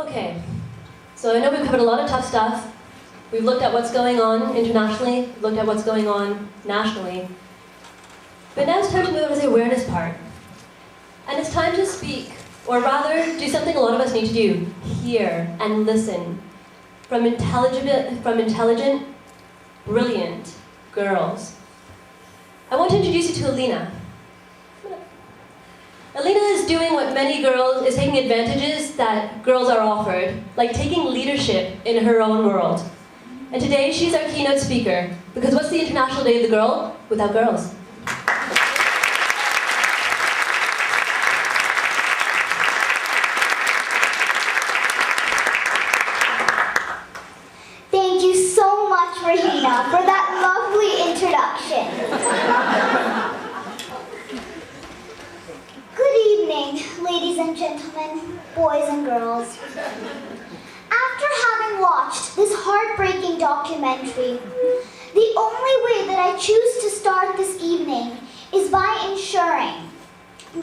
Okay, so I know we've covered a lot of tough stuff. We've looked at what's going on internationally, looked at what's going on nationally. But now it's time to move on to the awareness part. And it's time to speak, or rather, do something a lot of us need to do. Hear and listen from intelligent, brilliant girls. I want to introduce you to Alyna. Alyna is doing what many girls, is taking advantages that girls are offered, like taking leadership in her own world. And today she's our keynote speaker, because what's the International Day of the Girl without girls? Thank you so much, Rahina, for that lovely introduction. Good evening, ladies and gentlemen, boys and girls. After having watched this heartbreaking documentary, the only way that I choose to start this evening is by ensuring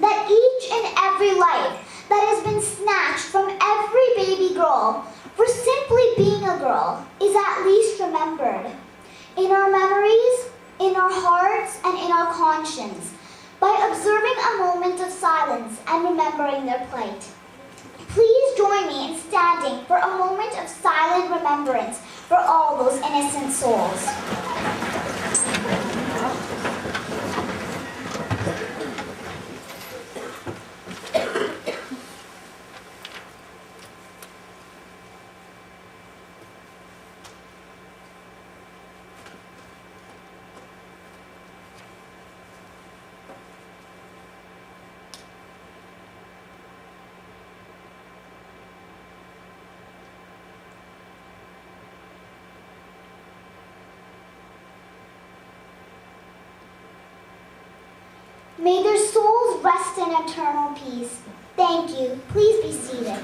that each and every life that has been snatched from every baby girl for simply being a girl is at least remembered in our memories, in our hearts, and in our conscience by observing a moment of silence and remembering their plight. Please join me in standing for a moment of silent remembrance for all those innocent souls. May their souls rest in eternal peace. Thank you. Please be seated.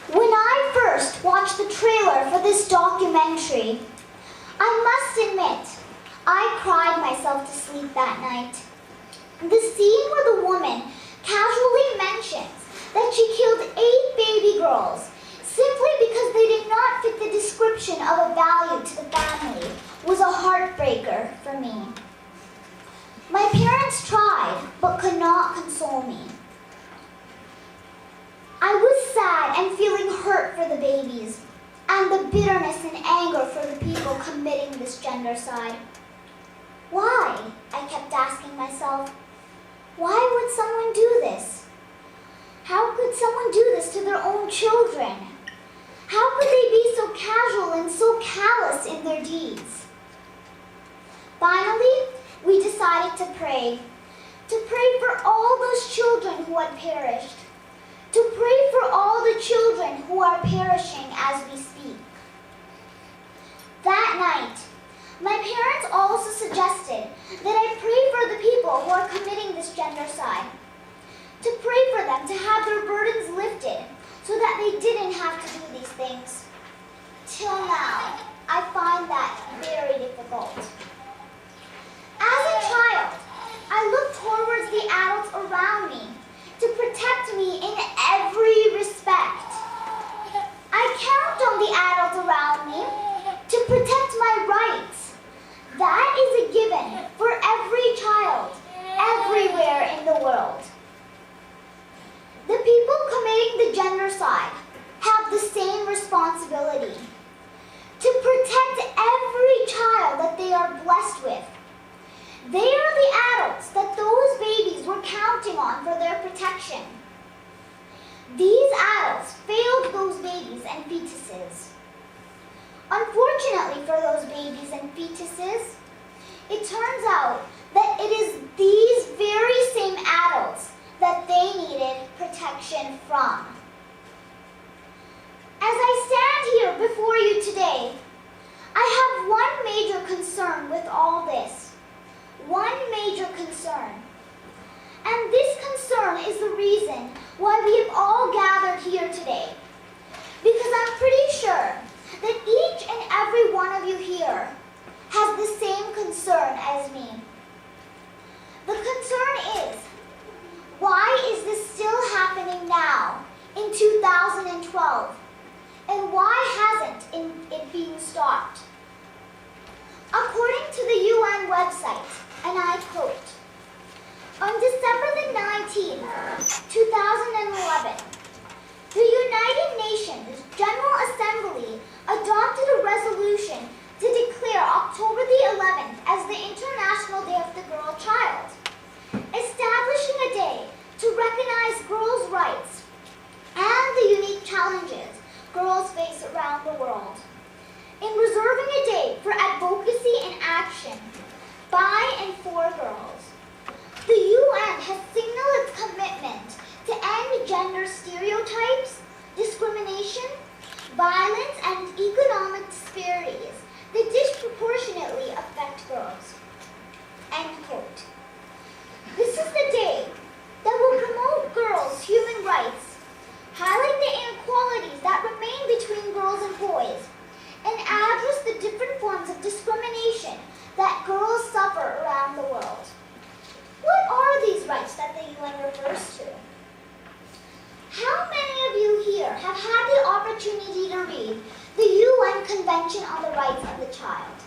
When I first watched the trailer for this documentary, I must admit, I cried myself to sleep that night. The scene where the woman casually mentions that she killed 8 baby girls simply because they did not fit the description of a value to the family was a heartbreaker for me. My parents tried, but could not console me. I was sad and feeling hurt for the babies, and the bitterness and anger for the people committing this gendercide. Why? I kept asking myself. Why would someone do this? How could someone do this to their own children? How could they be so casual and so callous in their deeds? Finally, we decided to pray for all those children who had perished, to pray for all the children who are perishing as we speak. That night, my parents also suggested that I pray for the people who are committing this gendercide, to pray for them to have their burdens lifted so that they didn't have to do these things. Till now, I find that very difficult. As a child, I looked towards the adults around me to protect me in every respect. I count on the adults around me to protect my rights. That is a given for every child, everywhere in the world. The people committing the gendercide have the same responsibility to protect every child that they are blessed with. They are the adults that those babies were counting on for their protection. These adults failed those babies and fetuses. Unfortunately for those babies and fetuses, it turns out that it is these very same adults that they needed protection from. As I stand here before you today, I have one major concern with all this. One major concern. And this concern is the reason why we have all gathered here today. Because I'm pretty sure that each and every one of you here has the same concern as me. The concern is, why is this still happening now in 2012? And why hasn't it been stopped? According to the UN website, and I quote, on December the 19th, 2011, the United Nations General Assembly adopted a resolution to declare October the 11th as the International Day of the Girl Child, establishing a day to recognize girls' rights and the unique challenges girls face around the world, in reserving a day for advocacy and action by and for girls. The UN has signaled its commitment to end gender stereotypes, discrimination, violence, and economic disparities that disproportionately affect girls. End quote. This is the day that will promote girls' human rights, highlight the inequalities that remain between girls and boys, and address the different forms of discrimination that girls suffer around the world. What are these rights that the UN refers to? How many of you here have had the opportunity to read the UN Convention on the Rights of the Child?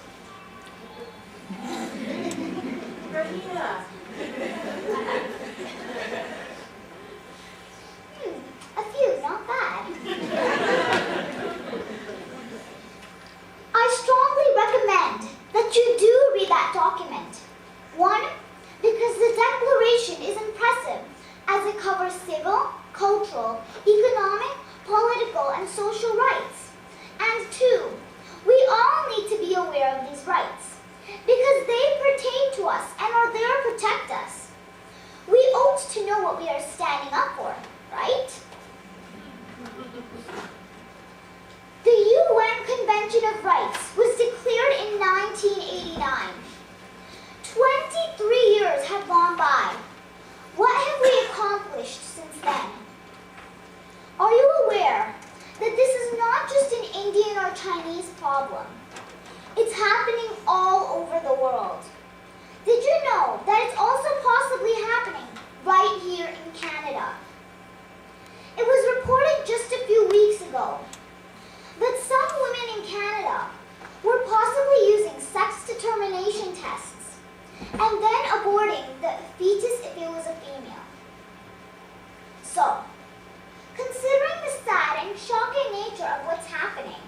A few, not bad. I strongly recommend that you do read that document. One, because the declaration is impressive as it covers civil, cultural, economic, political, and social rights. And two, we all need to be aware of these rights because they pertain to us and are there to protect us. We ought to know what we are standing up for, right? The UN Convention of Rights was declared in 1989. 23 years have gone by. What have we accomplished since then? Are you aware that this is not just an Indian or Chinese problem? It's happening all over the world. Did you know that it's also possibly happening right here in Canada? It was reported just a few weeks ago that some women in Canada were possibly using sex determination tests and then aborting the fetus if it was a female. So, considering the sad and shocking nature of what's happening,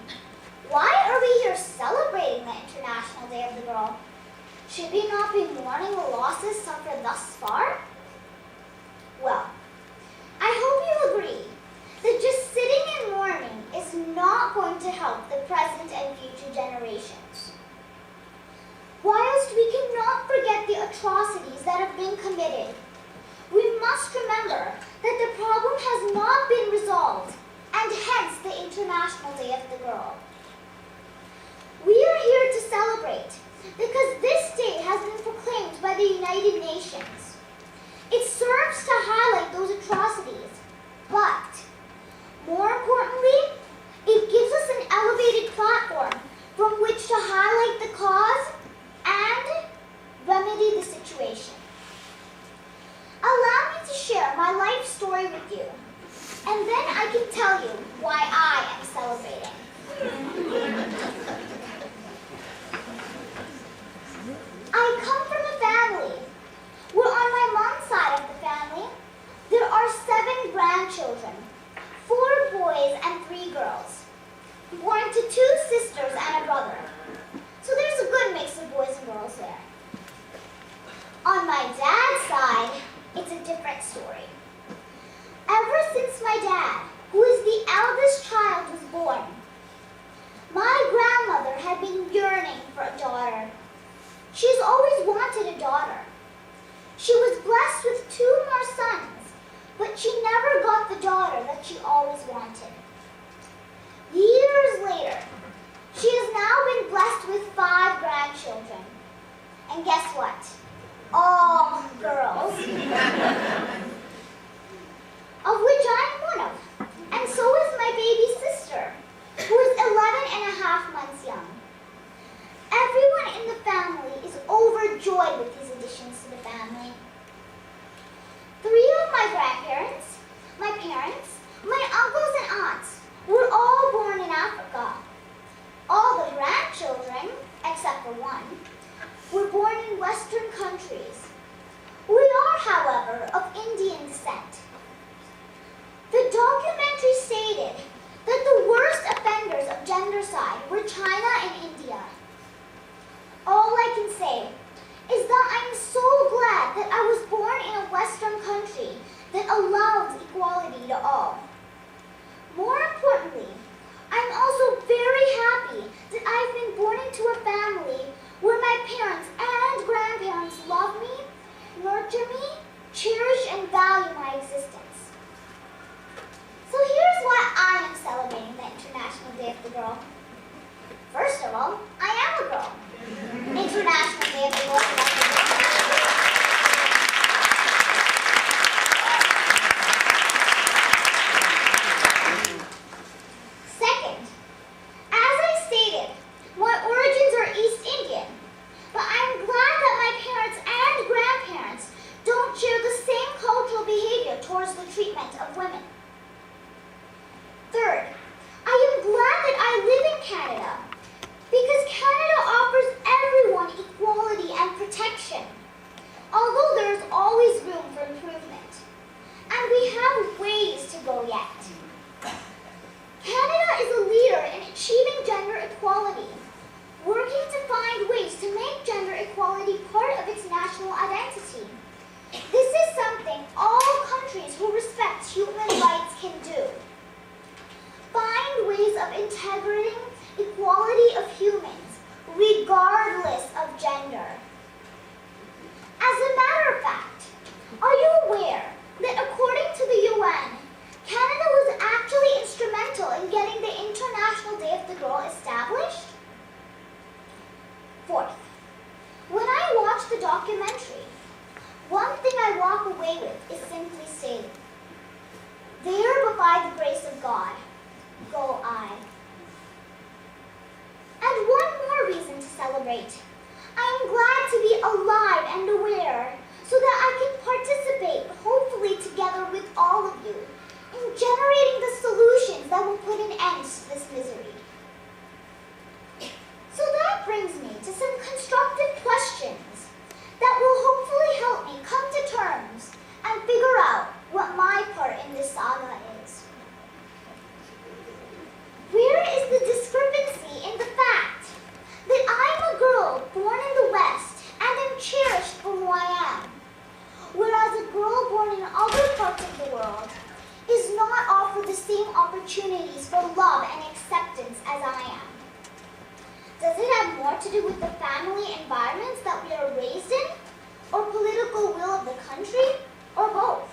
why are we here celebrating the International Day of the Girl? Should we not be mourning the losses suffered thus far? Well, I hope you agree that just sitting and mourning is not going to help the present and future generations. Whilst we cannot forget the atrocities that have been committed, we must remember that the problem has not been resolved, and hence the International Day of the Girl. We are here to celebrate because this day has been proclaimed by the United Nations. It serves to highlight those atrocities, but more importantly, it gives us an elevated platform from which to highlight the cause and remedy the situation. Allow me to share my life story with you, and then I can tell you why I am celebrating. I come from a family where on my mom's side of the family, there are 7 grandchildren, 4 boys and 3 girls, born to 2 sisters and a brother. So there's a good mix of boys and girls there. On my dad's side, it's a different story. Ever since my dad, who is the eldest child, was born, my grandmother had been yearning for a daughter. She's always wanted a daughter. She was blessed with 2 more sons, but she never got the daughter that she always wanted. Years later, she has now been blessed with 5 grandchildren. And guess what? All girls. Of which I'm one of. And so is my baby sister, who is 11 and a half months young. joy with these additions to the family. 3 of my grandparents, my parents, my uncles and aunts were all born in Africa. All the grandchildren, except for one, were born in Western countries. We are, however, of Indian descent. The documentary stated that the worst offenders of gendercide were China and India. All I can say is that I'm so glad that I was born in a Western country that allows equality to all. More importantly, I'm also very happy that I've been born into a family where my parents and grandparents love me, nurture me, cherish and value my existence. So here's why I am celebrating the International Day of the Girl. First of all, I am a girl. International Day of the Girl. Second, as I stated, my origins are East Indian, but I'm glad that my parents and grandparents don't share the same cultural behavior towards the treatment of women. Third, I am glad that I live in Canada because Canada offers everyone equality and protection, although there is always room for improvement, and we have ways to go yet. Canada is a leader in achieving gender equality, working to find ways to make gender equality part of its national identity. This is something all countries who respect human rights can do. Find ways of integrating equality of humans, regardless of gender. As a matter of fact, are you aware that according to the UN, Canada was actually instrumental in getting the International Day of the Girl established? Fourth, when I watch the documentary, one thing I walk away with is simply stated, there but by the grace of God, go I. And one more reason to celebrate. I am glad to be alive and aware so that I can participate, hopefully together with all of you, in generating the solutions that will put an end to this misery. So that brings me to some constructive questions that will hopefully help me come to terms and figure out what my part in this saga is. Where is the discrepancy in the fact that I'm a girl born in the West and am cherished for who I am, whereas a girl born in other parts of the world is not offered the same opportunities for love and acceptance as I am? Does it have more to do with the family environments that we are raised in, or political will of the country, or both?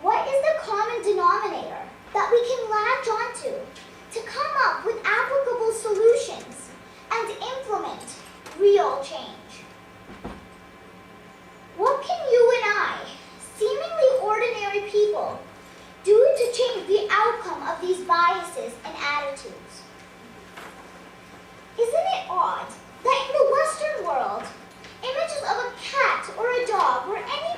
What is the common denominator that we can latch onto to come up with applicable solutions and implement real change? What can you and I, seemingly ordinary people, do to change the outcome of these biases and attitudes? Isn't it odd that in the Western world, images of a cat or a dog or any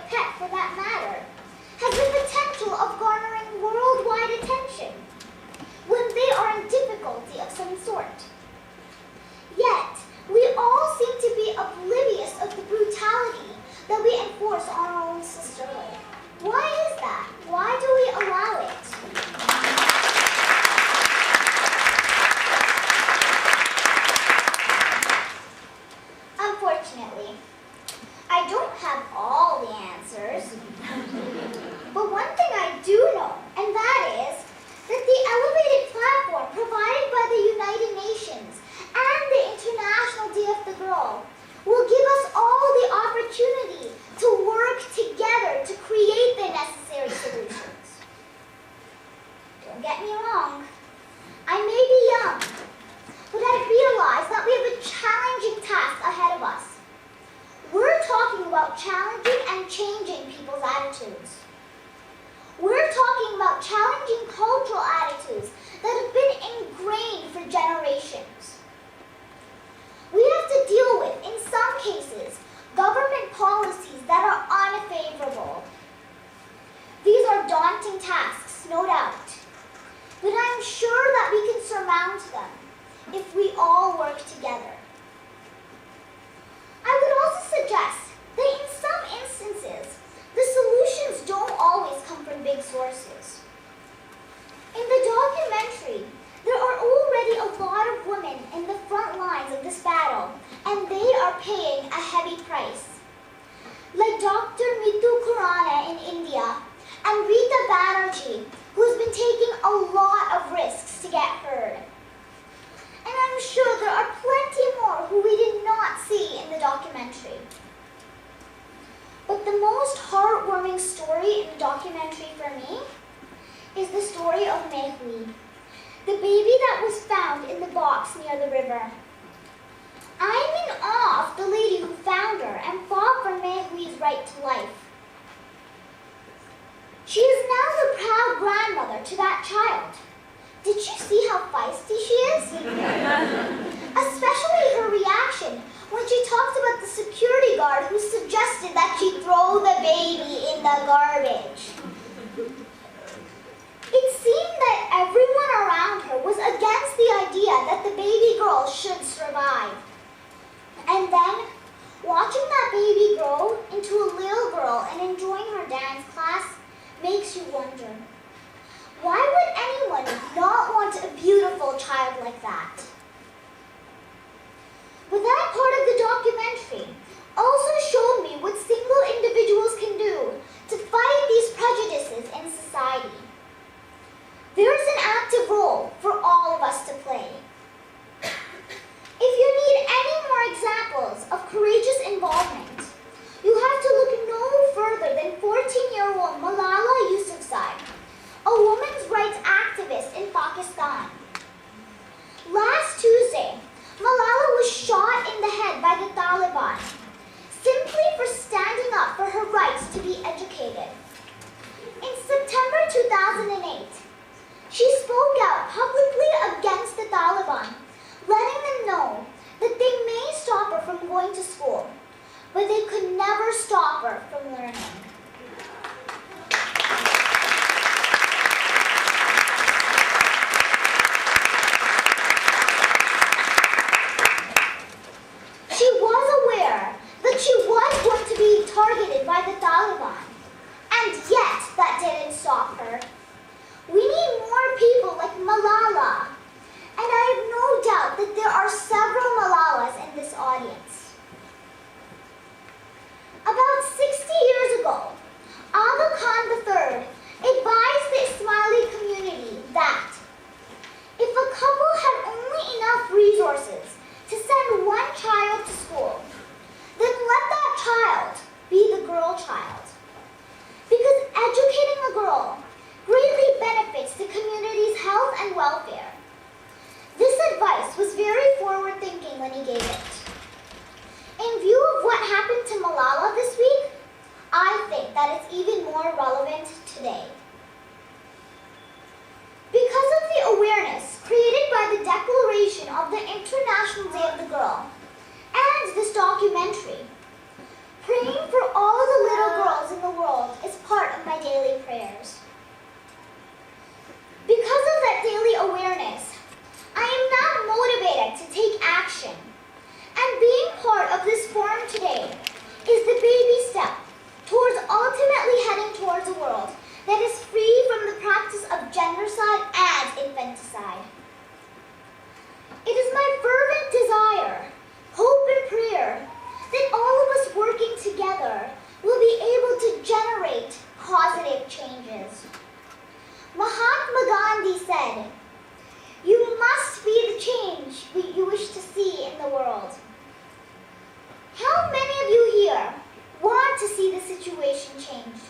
if we all work together. I would also suggest that in some instances, the solutions don't always come from big sources. In the documentary, there are already a lot of women in the front lines of this battle, and they are paying a heavy price. Like Dr. Mitu Khurana in India, and Rita Banerjee, who's been taking a lot of risks to get heard. And I'm sure there are plenty more who we did not see in the documentary. But the most heartwarming story in the documentary for me is the story of Mehui, the baby that was found in the box near the river. I'm in awe of the lady who found her and fought for Mehui's right to life. She is now the proud grandmother to that child. Did you see how feisty she is? Especially her reaction when she talked about the security guard who suggested that she throw the baby in the garbage. It seemed that everyone around her was against the idea that the baby girl should survive. And then, watching that baby grow into a little girl and enjoying her dance class makes you wonder, why would anyone not want a beautiful child like that? But that part of the documentary also showed me what single individuals can do to fight these prejudices in society. There is an active role for all of us to play. If you need any more examples of courageous involvement, you have to look no further than 14-year-old Malala Yousafzai, a women's rights activist in Pakistan. Last Tuesday, Malala was shot in the head by the Taliban, simply for standing up for her rights to be educated. In September 2008, she spoke out publicly against the Taliban, letting them know that they may stop her from going to school, but they could never stop her from learning. She was aware that she was going to be targeted by the Taliban, and yet that didn't stop her. We need more people like Malala, and I have no doubt that there are several Malalas in this audience. About 60 years ago, Aga Khan III advised the Ismaili community that if a couple had only enough resources to send one child to school, then let that child be the girl child. Because educating a girl greatly benefits the community's health and welfare. This advice was very forward-thinking when he gave it. In view of what happened to Malala this week, I think that it's even more relevant today. Because of the awareness created by the declaration of the International Day of the Girl and this documentary, praying for all the little girls in the world is part of my daily prayers. Because of that daily awareness, I am now motivated to take action. And being part of this forum today is the baby step towards ultimately heading towards a world that is free from the practice of gendercide and infanticide. It is my fervent desire, hope and prayer that all of us working together will be able to generate positive changes. Mahatma Gandhi said, "You must be the change you wish to see in the world." How many of you here want to see the situation changed?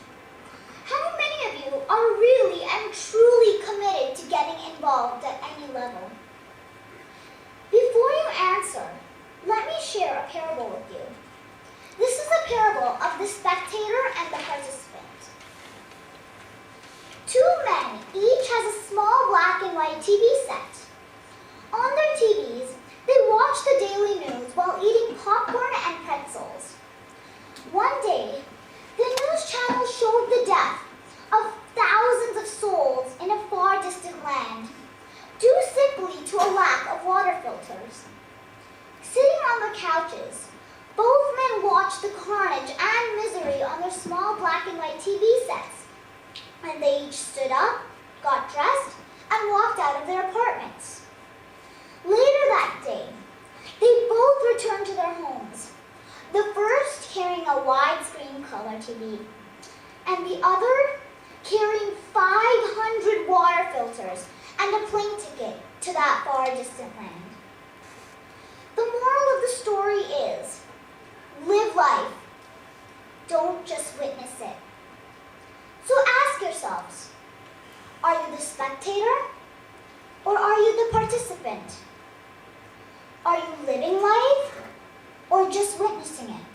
How many of you are really and truly committed to getting involved at any level? Before you answer, let me share a parable with you. This is a parable of the spectator and the participant. Two men, each has a small black and white TV set. On their TVs, they watch the daily news while eating popcorn and pretzels. One day, the news channel showed the death of thousands of souls in a far distant land, due simply to a lack of water filters. the carnage and misery on their small black and white TV sets. And they each stood up, got dressed, and walked out of their apartments. Later that day, they both returned to their homes, the first carrying a widescreen color TV, and the other carrying 500 water filters and a plane ticket to that far distant land. The moral of the story is, live life, don't just witness it. So ask yourselves, are you the spectator or are you the participant? Are you living life or just witnessing it?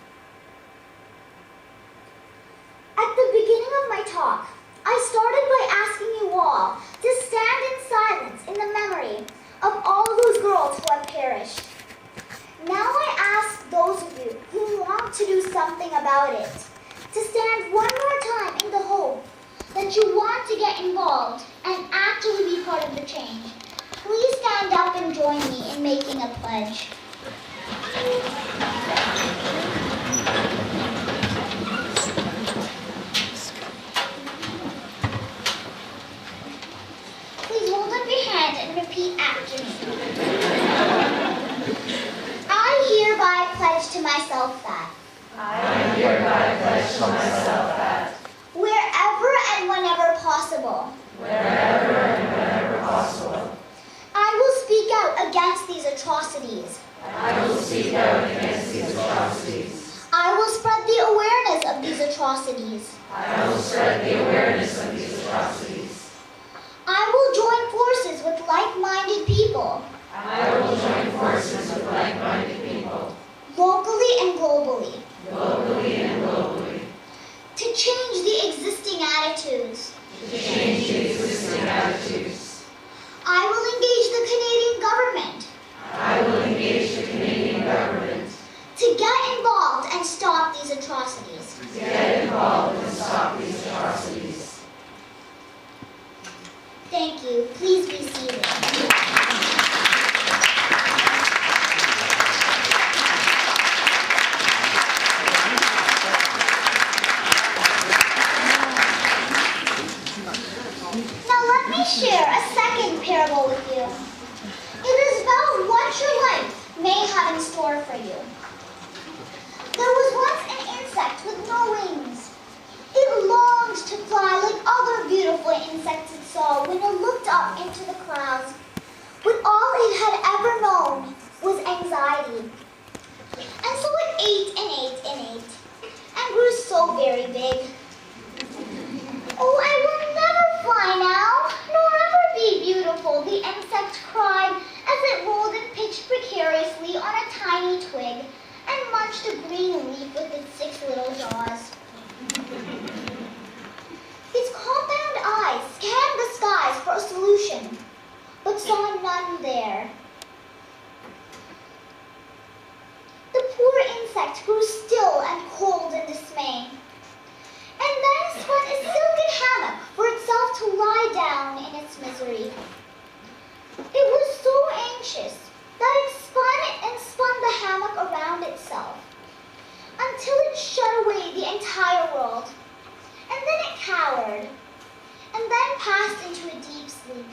At the beginning of my talk, I started by asking you all to stand in silence in the memory of all those girls who have perished. Now I ask those of you who want to do something about it to stand one more time in the hope that you want to get involved and actually be part of the change. Please stand up and join me in making a pledge. Please hold up your hand and repeat after me. I hereby pledge to myself that. I hereby pledge to myself that. Wherever and whenever possible. Wherever and whenever possible. I will speak out against these atrocities. I will speak out against these atrocities. I will spread the awareness of these atrocities. I will spread the awareness of these atrocities. I will join forces with like-minded people. I will join forces with like-minded people. Locally and globally. Locally and globally. To change the existing attitudes. To change the existing attitudes. I will engage the Canadian government. I will engage the Canadian government. To get involved and stop these atrocities. To get involved and stop these atrocities. Thank you. Please be seated. Now let me share a second parable with you. It is about what your life may have in store for you. There was once an insect with no wings. It longed to fly like other beautiful insects it saw when it looked up into the clouds. But all it had ever known was anxiety. And so it ate and ate and ate, and grew so very big. Oh, I will never fly now, nor ever be beautiful, the insect cried as it rolled and pitched precariously on a tiny twig and munched a green leaf with its 6 little jaws. Its compound eyes scanned the skies for a solution, but saw none there. The poor insect grew still and cold in dismay, and then spun a silken hammock for itself to lie down in its misery. It was so anxious that it spun and spun the hammock around itself until it shut away the entire world, and then it cowered, and then passed into a deep sleep.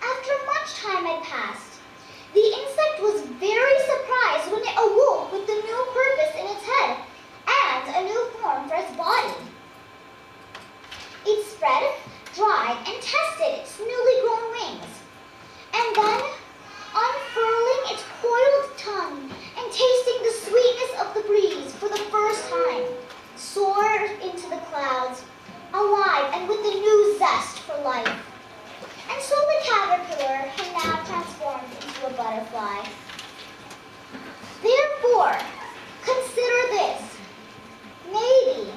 After much time had passed, the insect was very surprised when it awoke with a new purpose in its head and a new form for its body. It spread, dried, and tested its newly grown wings, and then, unfurling its coiled tongue and tasting the sweetness of the breeze for the first time, soared into the clouds, alive and with a new zest for life. And so the caterpillar had now transformed into a butterfly. Therefore, consider this. Maybe,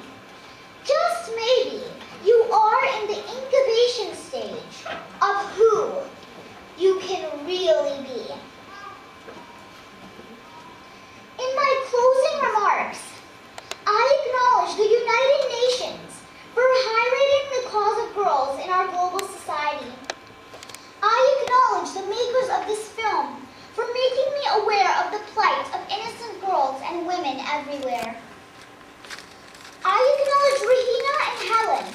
just maybe, you are in the incubation stage of who you can really be. In my closing remarks, I acknowledge the United Nations for highlighting the cause of girls in our global society. I acknowledge the makers of this film for making me everywhere. I acknowledge Rahina and Helen,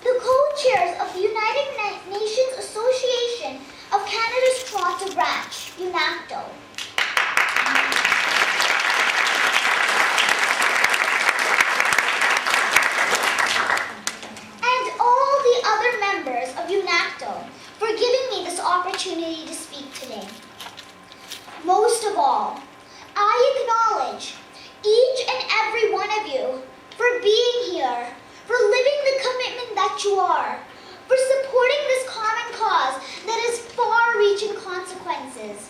the co-chairs of the United Nations Association of Canada's Toronto branch, UNACTO. And all the other members of UNACTO for giving me this opportunity to speak today. Most of all, I acknowledge each and every one of you for being here, for living the commitment that you are, for supporting this common cause that has far-reaching consequences,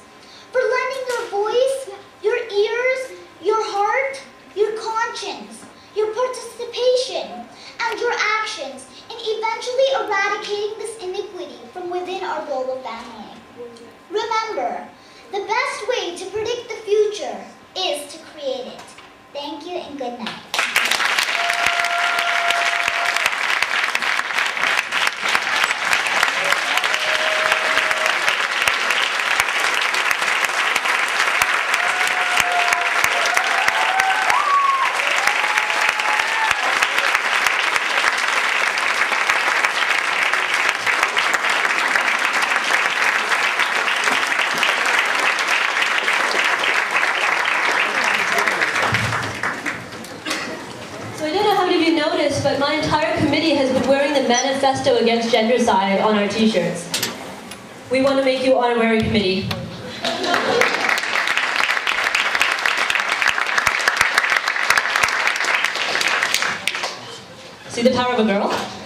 for lending your voice, your ears, your heart, your conscience, your participation, and your actions in eventually eradicating this iniquity from within our global family. Remember, the best way to predict the future is to create it. Thank you and good night. But my entire committee has been wearing the Manifesto Against Gendercide on our t-shirts. We want to make you honorary committee. See the power of a girl?